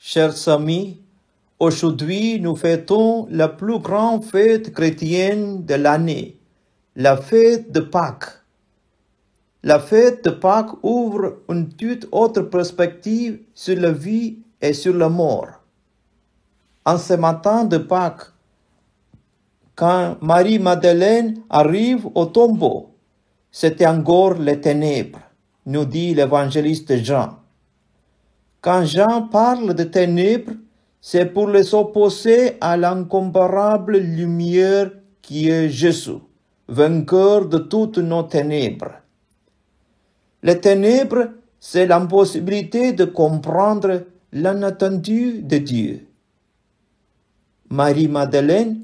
Chers amis, aujourd'hui nous fêtons la plus grande fête chrétienne de l'année, la fête de Pâques. La fête de Pâques ouvre une toute autre perspective sur la vie et sur la mort. En ce matin de Pâques, quand Marie-Madeleine arrive au tombeau, c'était encore les ténèbres, nous dit l'évangéliste Jean. Quand Jean parle de ténèbres, c'est pour les opposer à l'incomparable lumière qui est Jésus, vainqueur de toutes nos ténèbres. Les ténèbres, c'est l'impossibilité de comprendre l'inattendu de Dieu. Marie-Madeleine,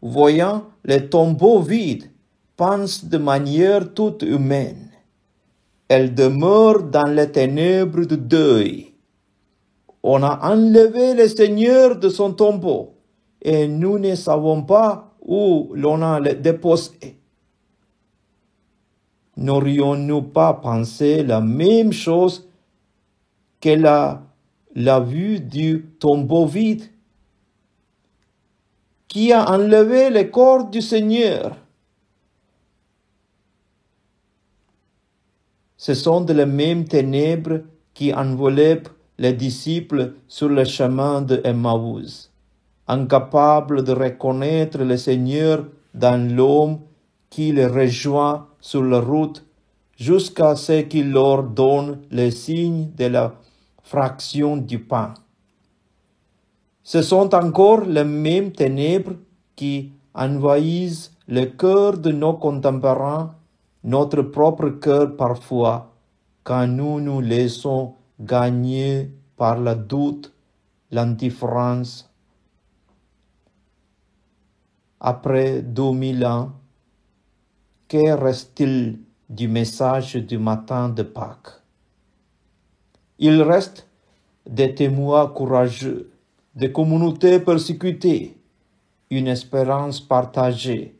voyant les tombeaux vides, pense de manière toute humaine. Elle demeure dans les ténèbres de deuil. On a enlevé le Seigneur de son tombeau et nous ne savons pas où l'on a déposé. N'aurions-nous pas pensé la même chose qu'elle a la vue du tombeau vide? Qui a enlevé le corps du Seigneur? Ce sont les mêmes ténèbres qui enveloppent les disciples sur le chemin de Emmaüs, incapables de reconnaître le Seigneur dans l'homme qui les rejoint sur la route jusqu'à ce qu'il leur donne le signe de la fraction du pain. Ce sont encore les mêmes ténèbres qui envahissent le cœur de nos contemporains, notre propre cœur parfois, quand nous nous laissons gagner par le doute, l'indifférence. Après 2000 ans, que reste-t-il du message du matin de Pâques? Il reste des témoins courageux, des communautés persécutées, une espérance partagée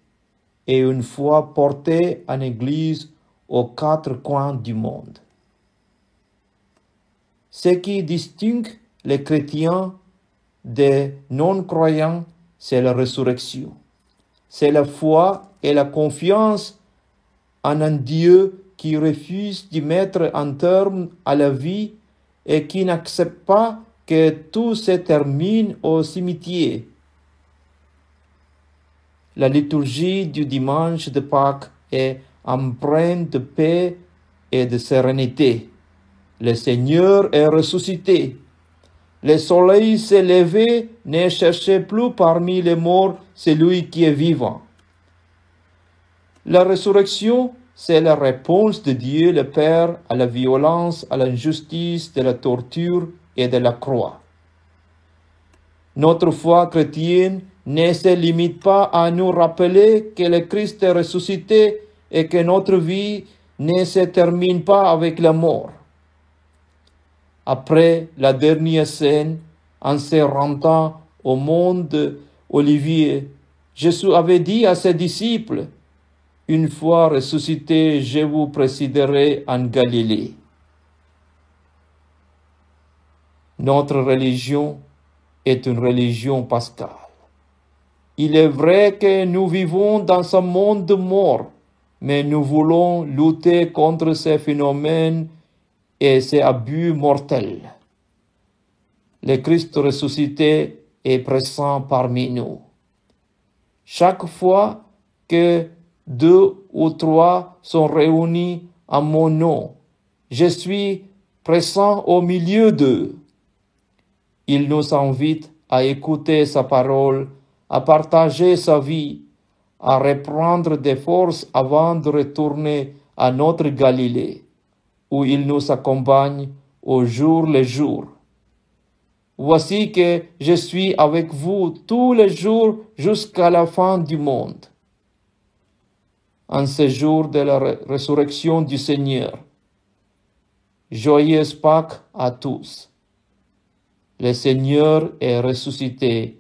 et une foi portée en Église aux quatre coins du monde. Ce qui distingue les chrétiens des non-croyants, c'est la résurrection. C'est la foi et la confiance en un Dieu qui refuse d'y mettre un terme à la vie et qui n'accepte pas que tout se termine au cimetière. La liturgie du dimanche de Pâques est empreinte de paix et de sérénité. Le Seigneur est ressuscité. Le soleil s'est levé, ne cherchez plus parmi les morts celui qui est vivant. La résurrection, c'est la réponse de Dieu le Père à la violence, à l'injustice, de la torture et de la croix. Notre foi chrétienne ne se limite pas à nous rappeler que le Christ est ressuscité et que notre vie ne se termine pas avec la mort. Après la dernière scène, en se rendant au mont d'Olivier, Jésus avait dit à ses disciples, « Une fois ressuscité, je vous précéderai en Galilée. » Notre religion est une religion pascale. Il est vrai que nous vivons dans un monde de mort, mais nous voulons lutter contre ces phénomènes et ces abus mortels. Le Christ ressuscité est présent parmi nous. Chaque fois que 2 ou 3 sont réunis en mon nom, je suis présent au milieu d'eux. Il nous invite à écouter sa parole, à partager sa vie, à reprendre des forces avant de retourner à notre Galilée, où il nous accompagne au jour le jour. Voici que je suis avec vous tous les jours jusqu'à la fin du monde. En ce jour de la résurrection du Seigneur, joyeuse Pâques à tous. Le Seigneur est ressuscité.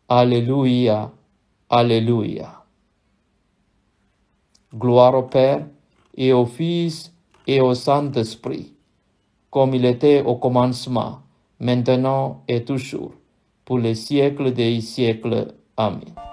Alléluia, Alléluia. Gloire au Père et au Fils et au Saint-Esprit, comme il était au commencement, maintenant et toujours, pour les siècles des siècles. Amen.